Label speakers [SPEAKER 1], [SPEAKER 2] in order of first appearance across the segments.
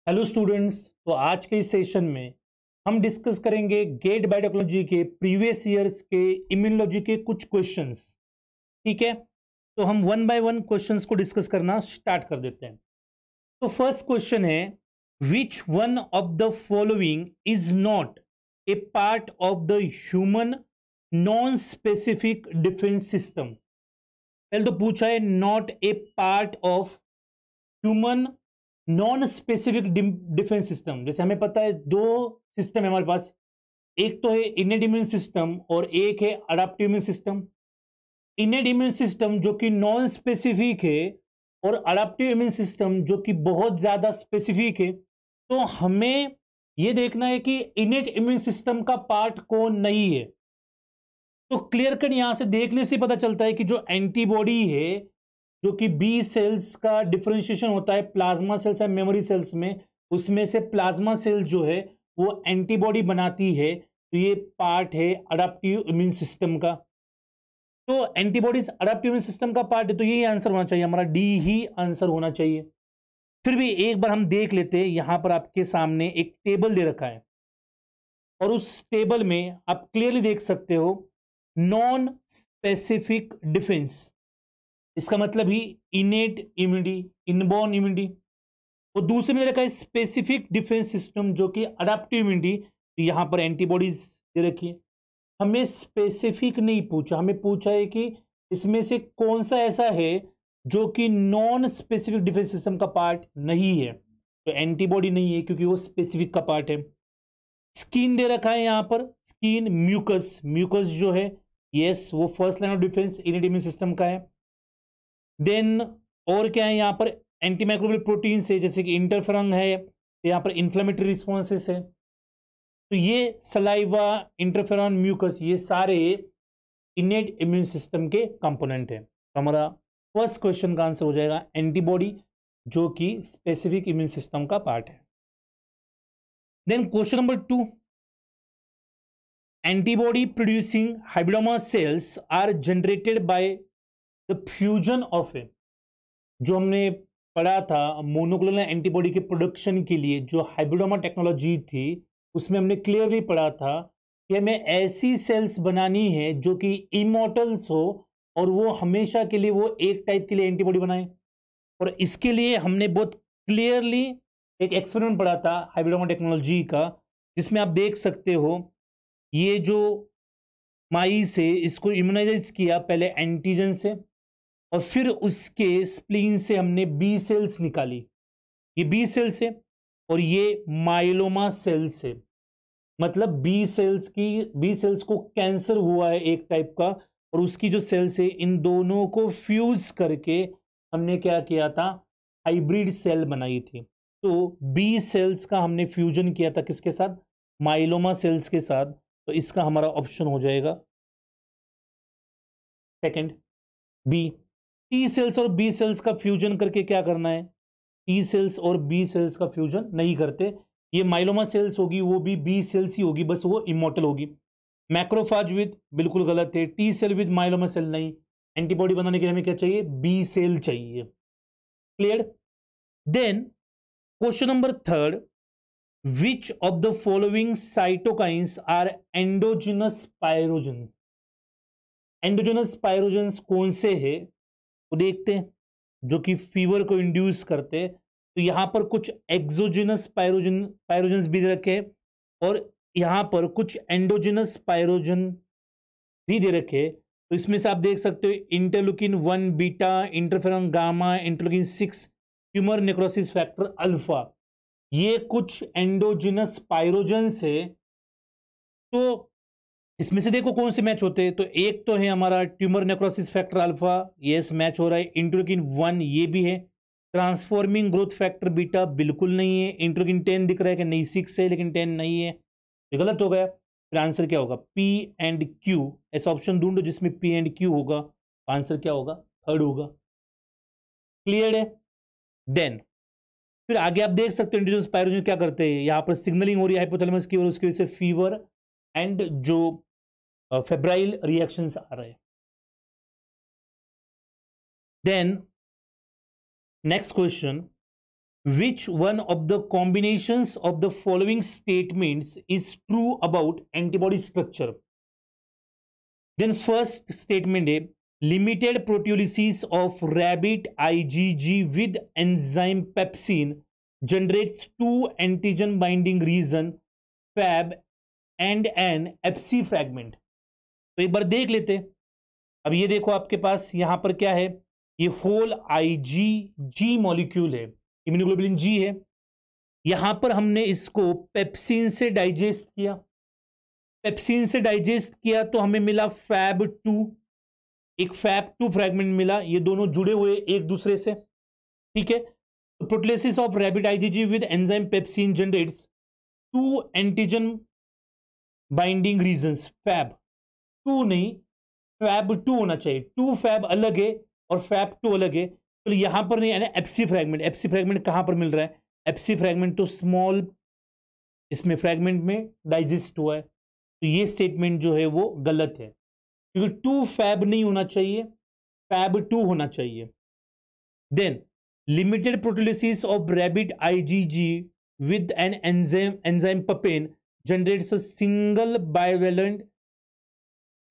[SPEAKER 1] Hello students. तो आज के इस सेशन में हम डिस्कस करेंगे गेट बायोटेक्नोलॉजी के प्रीवियस ईयर्स के इम्यूनोलॉजी के कुछ क्वेश्चंस। ठीक है, तो हम वन बाय वन क्वेश्चंस को डिस्कस करना स्टार्ट कर देते हैं। तो फर्स्ट क्वेश्चन है, which one of the following is not a part of the human non specific defence system. पहले तो पूछा है not a part of human non specific defence system. जैसे हमें पता है दो सिस्टम है हमारे पास, एक तो है इनेट इम्यून सिस्टम और एक है adaptive immune system. इनेट immune system जो कि नॉन स्पेसिफिक है और अडाप्टिव इम्यून सिस्टम जो कि बहुत ज्यादा स्पेसिफिक है। तो हमें यह देखना है कि इनेट इम्यून सिस्टम का पार्ट कौन नहीं है। तो क्लियर कट यहां से देखने से पता चलता है कि जो एंटीबॉडी है, जो कि बी सेल्स का डिफरेंशिएशन होता है प्लाज्मा सेल्स या मेमोरी सेल्स में, उसमें से प्लाज्मा सेल जो है वो एंटीबॉडी बनाती है। तो ये पार्ट है अडाप्टिव इम्यून सिस्टम का। तो एंटीबॉडीज अडाप्टिव इम्यून सिस्टम का पार्ट है, तो यही आंसर होना चाहिए हमारा, डी ही आंसर होना चाहिए। फिर भी एक बार हम देख लेते हैं, यहां पर आपके सामने एक टेबल दे रखा है और उस टेबल में आप क्लियरली देख सकते हो नॉन स्पेसिफिक डिफेंस। इसका मतलब ही इनेट इम्यूनिटी, इनबॉर्न इम्यूनिटी। और दूसरे में रखा है स्पेसिफिक डिफेंस सिस्टम जो कि अडाप्टिव इम्यूनिटी। तो यहां पर एंटीबॉडीज दे रखी है। हमें स्पेसिफिक नहीं पूछा, हमें पूछा है कि इसमें से कौन सा ऐसा है जो कि नॉन स्पेसिफिक डिफेंस सिस्टम का पार्ट नहीं है। तो एंटीबॉडी नहीं है क्योंकि वो स्पेसिफिक का पार्ट है। स्किन दे रखा है यहां पर, स्किन, म्यूकस, म्यूकस जो है यस वो first line of defence इनेट immune system का है। देन और क्या है यहाँ पर, एंटीमाइक्रोबियल प्रोटीन है जैसे कि इंटरफेरॉन है, यहाँ पर इन्फ्लेमेटरी रिस्पॉन्सेस है। तो ये सलाइवा, इंटरफेरॉन, म्यूकस ये सारे इनेट इम्यून सिस्टम के कंपोनेंट है। तो हमारा फर्स्ट क्वेश्चन का आंसर हो जाएगा एंटीबॉडी जो कि स्पेसिफिक इम्यून सिस्टम का पार्ट है। Then question number 2, antibody producing hybridoma cells are generated by the fusion of a. जो हमने पढ़ा था मोनोक्लोनल एंटीबॉडी के प्रोडक्शन के लिए जो हाइब्रिडोमा टेक्नोलॉजी थी, उसमें हमने क्लियरली पढ़ा था कि हमें ऐसी सेल्स बनानी है जो कि इमॉर्टल्स हो और वो हमेशा के लिए वो एक टाइप के लिए एंटीबॉडी बनाए। और इसके लिए हमने बहुत क्लियरली एक एक्सपेरिमेंट पढ़ा था हाइब्रिडोमा टेक्नोलॉजी का, जिसमें आप देख सकते हो ये जो माइस है इसको इम्यूनाइज किया पहले एंटीजन से और फिर उसके स्प्लीन से हमने बी सेल्स निकाली। ये बी सेल्स है और ये माइलोमा सेल्स है। मतलब बी सेल्स को कैंसर हुआ है एक टाइप का, और उसकी जो सेल्स है इन दोनों को फ्यूज करके हमने क्या किया था, हाइब्रिड सेल बनाई थी। तो बी सेल्स का हमने फ्यूजन किया था किसके साथ, माइलोमा सेल्स के साथ। तो इसका हमारा ऑप्शन हो जाएगा सेकंड, बी। टी सेल्स और बी सेल्स का फ्यूजन करके क्या करना है, टी सेल्स और बी सेल्स का फ्यूजन नहीं करते। ये माइलोमा सेल्स होगी वो भी बी सेल्स ही होगी, बस वो इमॉर्टल होगी। मैक्रोफाज विद, बिल्कुल गलत है, T cell with myeloma cell नहीं। एंटीबॉडी बनाने के लिए हमें क्या चाहिए, बी सेल चाहिए। Clear. Then question number 3, which of the following cytokines are endogenous pyrogen. Endogenous pyrogen कौन से है वो देखते हैं, जो कि फीवर को इंड्यूस करते हैं। तो यहां पर कुछ एक्सोजिनस पायरोजन भी दे रखे हैं और यहां पर कुछ एंडोजिनस पायरोजन भी दे रखे हैं। तो इसमें से आप देख सकते हो interleukin 1 beta, interferon gamma, interleukin 6, tumour necrosis factor alpha, ये कुछ एंडोजिनस पायरोजन है। तो इसमें से देखो कौन से मैच होते हैं। तो एक तो है हमारा tumour necrosis factor alpha, yes match हो रहा है। इंटरलुकिन 1 ये भी है। ट्रांसफॉर्मिंग ग्रोथ फैक्टर बीटा बिल्कुल नहीं है। इंटरलुकिन 10 दिख रहा है कि नहीं, 6 है लेकिन 10 नहीं है, ये गलत हो गया। फिर आंसर क्या होगा, पी एंड क्यू। ऐसा ऑप्शन ढूंढो जिसमें पी एंड क्यू होगा, आंसर क्या होगा, थर्ड होगा। क्लियर है। देन फिर आगे आप देख सकते हो इंडिविजुअल पायरोजन क्या करते हैं, यहाँ पर सिग्नलिंग हो रही है हाइपोथैलेमस की और उसकी वजह से फीवर एंड जो फेब्राइल रिएक्शंस आ रहे हैं। Then next question, Which one of the combinations of the following statements is true about antibody structure? Then first statement है limited proteolysis of rabbit IgG with enzyme pepsin generates two antigen binding region Fab and an Fc fragment. तो एक बार देख लेते हैं. अब ये देखो आपके पास यहां पर क्या है, ये होल IgG मॉलिक्यूल है, इम्यूनोग्लोबुलिन G है. यहां पर हमने इसको पेप्सिन से डाइजेस्ट किया. पेप्सिन से डाइजेस्ट किया तो हमें मिला फैब 2, एक फैब 2 फ्रैगमेंट मिला. ये दोनों जुड़े हुए एक दूसरे से, ठीक है. Proteolysis of rabbit IgG with enzyme pepsin generates two antigen binding regions. Fab 2 नहीं, फैब 2 होना चाहिए. 2 फैब अलग है और फैब 2 अलग है. तो यहां पर नहीं है ना एफसी फ्रैगमेंट. एफसी फ्रैगमेंट कहां पर मिल रहा है? एफसी फ्रैगमेंट तो स्मॉल इसमें फ्रैगमेंट में डाइजेस्ट हुआ है. तो ये स्टेटमेंट जो है वो गलत है, क्योंकि 2 फैब नहीं होना चाहिए, फैब 2 होना चाहिए. Then limited proteolysis of rabbit IgG with an enzyme papain generates a single bivalent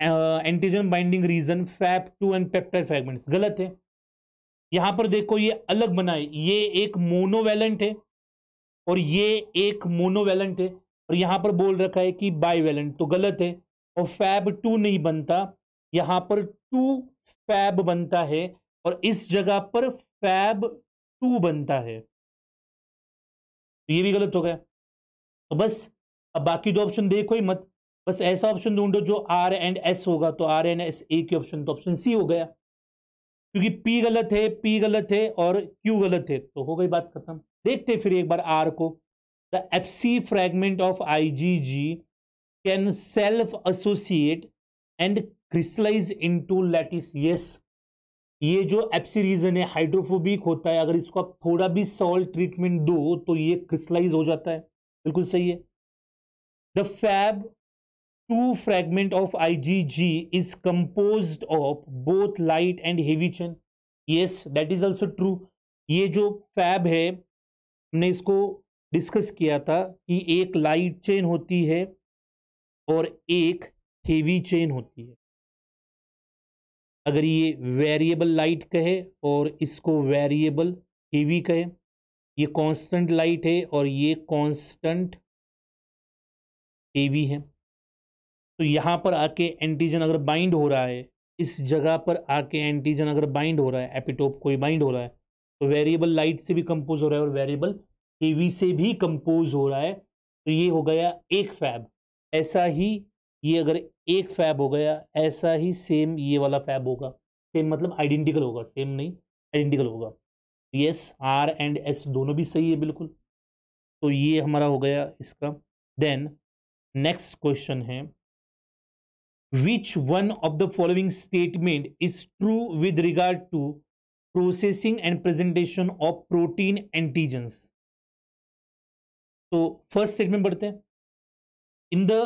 [SPEAKER 1] antigen binding region Fab 2 and peptide fragments. गलत है. यहां पर देखो ये अलग बनाए, ये एक मोनोवैलेंट है और ये एक मोनोवैलेंट है, और यहां पर बोल रखा है कि बाइवैलेंट. तो गलत है. और फैब 2 नहीं बनता, यहां पर 2 फैब बनता है और इस जगह पर फैब 2 बनता है. तो ये भी गलत हो गया. तो बस अब बाकी दो ऑप्शन देखो ही मत, बस ऐसा ऑप्शन ढूंढो जो R एंड S होगा. तो R एंड S एक ही ऑप्शन, तो ऑप्शन सी हो गया, क्योंकि P गलत है, P गलत है और Q गलत है. तो हो गई बात खत्म. देखते फिर एक बार R को. The FC fragment of IgG can self associate and crystallize into lattice. Yes, ये जो FC रीजन है हाइड्रोफोबिक होता है, अगर इसको आप थोड़ा भी सॉल्ट ट्रीटमेंट दो तो ये क्रिस्टलाइज हो जाता है. बिल्कुल सही है. The Fab 2 fragment of IgG is composed of both light and heavy chain. Yes, that is also true. ये जो फैब है हमने इसको डिस्कस किया था कि एक लाइट चेन होती है और एक हेवी चेन होती है. अगर ये वेरिएबल लाइट कहे और इसको वेरिएबल हेवी कहे, ये कांस्टेंट लाइट है और ये कांस्टेंट हेवी है. तो यहाँ पर आके एंटीजन अगर बाइंड हो रहा है, इस जगह पर आके एंटीजन अगर बाइंड हो रहा है, एपिटोप कोई बाइंड हो रहा है, तो वेरिएबल लाइट से भी कंपोज हो रहा है और वेरिएबल हेवी से भी कंपोज हो रहा है. तो ये हो गया एक फैब. ऐसा ही ये अगर एक फैब हो गया, ऐसा ही सेम ये वाला फैब होगा. सेम मतलब आइडेंटिकल होगा, सेम नहीं आइडेंटिकल होगा. यस, R एंड S दोनों भी सही है बिल्कुल. तो ये हमारा हो गया इसका. देन नेक्स्ट क्वेश्चन है, which one of the following statement is true with regard to processing and presentation of protein antigens? तो फर्स्ट स्टेटमेंट पढ़ते हैं. इन the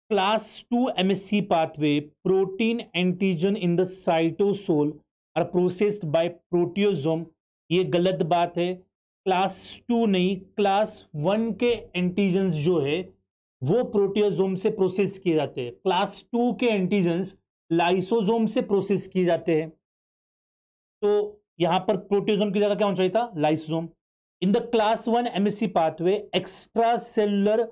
[SPEAKER 1] class 2 MSC pathway protein antigen in the cytosol are processed by proteasome. ये गलत बात है. Class 2 नहीं, class 1 के antigens जो है वो प्रोटियोजोम से प्रोसेस किए जाते हैं. क्लास 2 के एंटीजेंस लाइसोसोम से प्रोसेस किए जाते हैं. तो यहां पर प्रोटियोजोम की जगह क्या होना चाहिए था? Lysosome. In the class 1 MSC pathway extracellular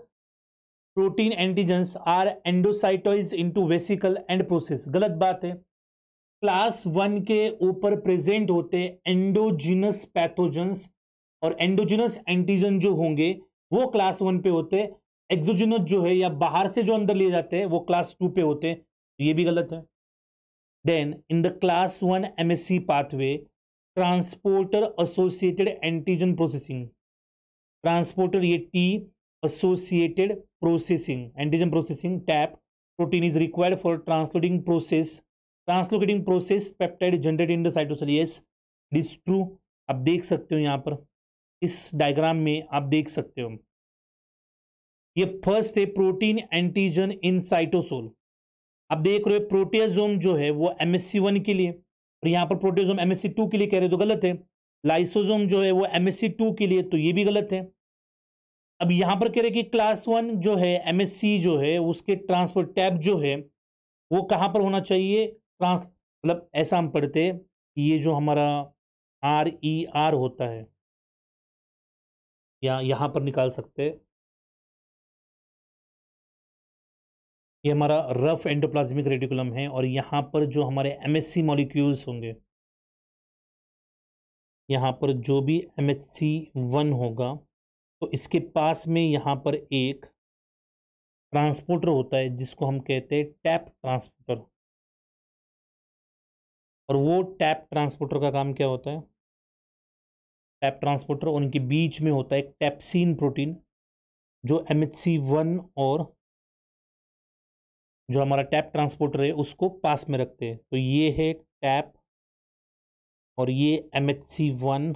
[SPEAKER 1] protein antigens are endocytosed into vesicle and process. गलत बात है. क्लास 1 के ऊपर प्रेजेंट होते एंडोजिनस पैथोजेंस और एंडोजिनस एंटीजन जो होंगे वो क्लास 1 पे होते. एक्सोजिनस जो है या बाहर से जो अंदर लिए जाते हैं वो क्लास 2 पे होते हैं. ये भी गलत है. Then in the class 1 MSC pathway transporter associated antigen processing. Transporter ये T associated processing antigen processing TAP protein is required for translocating process peptide generated in the cytosol. Yes, it is true. आप देख सकते हो यहाँ पर इस diagram में आप देख सकते हो. ये फर्स्ट है प्रोटीन एंटीजन इन साइटोसोल. आप देख रहे हो प्रोटियाजोम जो है वो MSC 1 के लिए और यहाँ पर प्रोटियाजोम MSC 2 के लिए कह रहे हो, तो गलत है. लाइसोसोम जो है वो MSC2 के लिए, तो ये भी गलत है। अब यहाँ पर कह रहे कि क्लास 1 जो है MSC जो है उसके ट्रांसपोर्ट टैब जो है वो कहाँ पर होना चाहिए, मतलब ऐसा हम पढ़ते हैं कि ये जो हमारा RER होता है, या यहाँ पर निकाल सकते हैं, ये हमारा रफ एंडोप्लाज्मिक रेटिकुलम है, और यहाँ पर जो हमारे MSC मॉलिक्यूल्स होंगे, यहाँ पर जो भी MHC1 होगा तो इसके पास में यहाँ पर एक ट्रांसपोर्टर होता है जिसको हम कहते हैं टैप ट्रांसपोर्टर। और वो टैप ट्रांसपोर्टर का काम क्या होता है, टैप ट्रांसपोर्टर, और उनके बीच में होता है एक टैप्सिन प्रोटीन जो MHC1 और जो हमारा टैप ट्रांसपोर्टर है उसको पास में रखते हैं। तो ये है टैप और ये MHC1,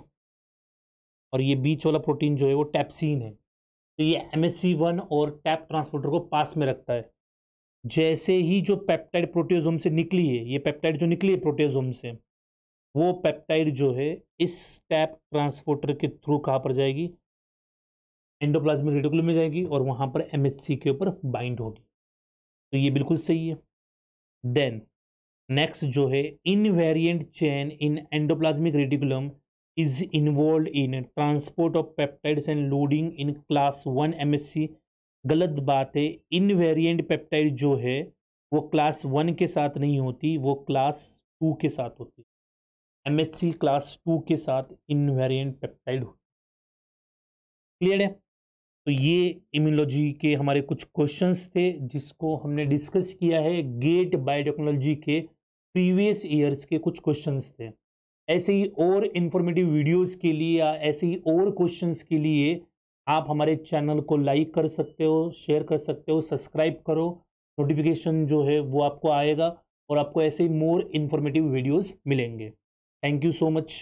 [SPEAKER 1] और ये बीच वाला प्रोटीन जो है वो टैप्सिन है। तो ये MHC1 और टैप ट्रांसपोर्टर को पास में रखता है। जैसे ही जो पेप्टाइड प्रोटियोसोम से निकली है, ये पेप्टाइड जो निकली है प्रोटियोसोम से, वो पेप्टाइड जो है इस टैप ट्रांसपोर्टर के थ्रू कहाँ पर जाएगी, एंडोप्लाज्मिक रेटिकुलम में जाएगी, और वहाँ पर MHC के ऊपर बाइंड होगी। तो ये बिल्कुल सही है। देन नेक्स्ट जो है, invariant chain in endoplasmic reticulum is involved in transport of peptides and loading in class 1 MSC। गलत बात है। इनवेरिएंट पेप्टाइड जो है वो क्लास 1 के साथ नहीं होती, वो क्लास 2 के साथ होती। MSC क्लास 2 के साथ इनवेरिएंट पेप्टाइड होती। क्लियर है? तो ये इम्यूनोलॉजी के हमारे कुछ क्वेश्चंस थे जिसको हमने डिस्कस किया है। गेट बायोटेक्नोलॉजी के प्रीवियस ईयर्स के कुछ क्वेश्चंस थे। ऐसे ही और इन्फॉर्मेटिव वीडियोस के लिए या ऐसे ही और क्वेश्चंस के लिए आप हमारे चैनल को लाइक कर सकते हो, शेयर कर सकते हो, सब्सक्राइब करो, नोटिफिकेशन जो है वो आपको आएगा और आपको ऐसे ही मोर इन्फॉर्मेटिव वीडियोस मिलेंगे। Thank you so much.